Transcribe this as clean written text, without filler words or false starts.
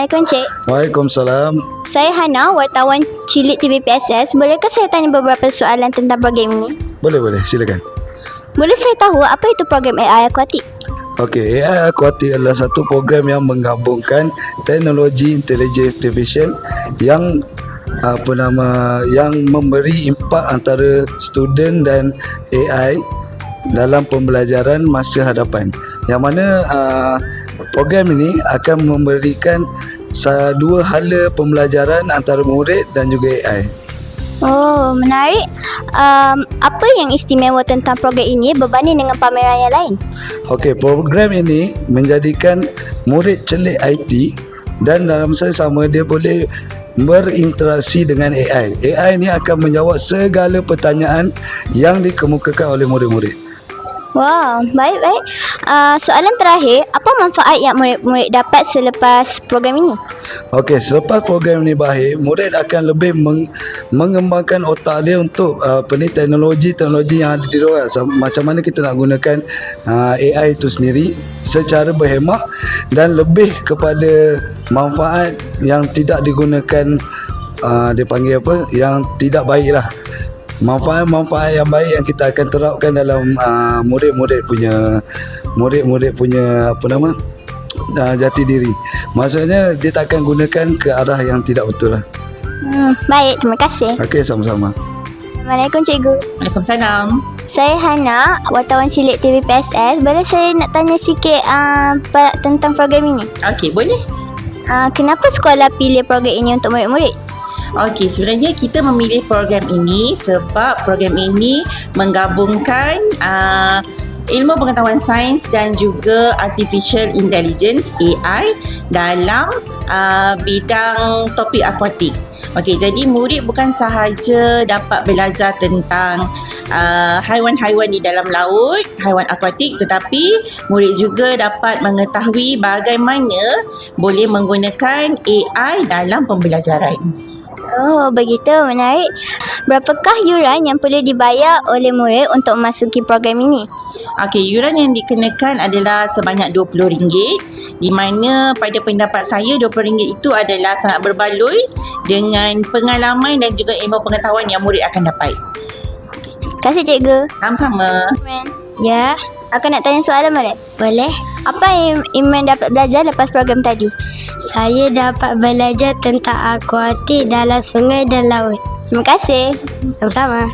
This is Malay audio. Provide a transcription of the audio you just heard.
Assalamualaikum Cik. Waalaikumsalam. Saya Hana, wartawan Cilik TV PSS. Bolehkah saya tanya beberapa soalan tentang program ini? Boleh, silakan. Boleh saya tahu apa itu program AI akuatik? Okey, AI Aquatic adalah satu program yang menggabungkan teknologi intelligent artificial yang yang memberi impak antara student dan AI dalam pembelajaran masa hadapan. Yang mana program ini akan memberikan dua hala pembelajaran antara murid dan juga AI. Oh, menarik. Apa yang istimewa tentang program ini berbanding dengan pameran yang lain? Okey, program ini menjadikan murid celik IT dan dalam masa yang sama dia boleh berinteraksi dengan AI. AI ini akan menjawab segala pertanyaan yang dikemukakan oleh murid-murid. Wow, baik. Soalan terakhir, apa manfaat yang murid-murid dapat selepas program ini? Okey, selepas program ini berakhir, murid akan lebih mengembangkan otak dia untuk teknologi yang ada di luar. Macam mana kita nak gunakan AI itu sendiri secara berhemat dan lebih kepada manfaat yang tidak digunakan dia panggil apa, yang tidak baik lah. Manfaat yang baik yang kita akan terapkan dalam murid-murid punya jati diri. Maksudnya dia tak akan gunakan ke arah yang tidak betul lah. Baik, terima kasih. Okey, sama-sama. Assalamualaikum Cikgu. Waalaikumsalam. Saya Hana, wartawan Cilik TV PSS. Boleh saya nak tanya sikit tentang program ini? Okey, boleh. Kenapa sekolah pilih program ini untuk murid-murid? Okey, sebenarnya kita memilih program ini sebab program ini menggabungkan ilmu pengetahuan sains dan juga artificial intelligence AI dalam bidang topik akuatik. Okey, jadi murid bukan sahaja dapat belajar tentang haiwan-haiwan di dalam laut, haiwan akuatik, tetapi murid juga dapat mengetahui bagaimana boleh menggunakan AI dalam pembelajaran. Oh, begitu, menarik. Berapakah yuran yang perlu dibayar oleh murid untuk memasuki program ini? Okey, yuran yang dikenakan adalah sebanyak RM20, di mana pada pendapat saya RM20 itu adalah sangat berbaloi dengan pengalaman dan juga ilmu pengetahuan yang murid akan dapat. Terima kasih Cikgu. Sama-sama. Ya, aku nak tanya soalan boleh? Boleh. Apa yang Iman dapat belajar lepas program tadi? Saya dapat belajar tentang akuatik dalam sungai dan laut. Terima kasih. Sama-sama.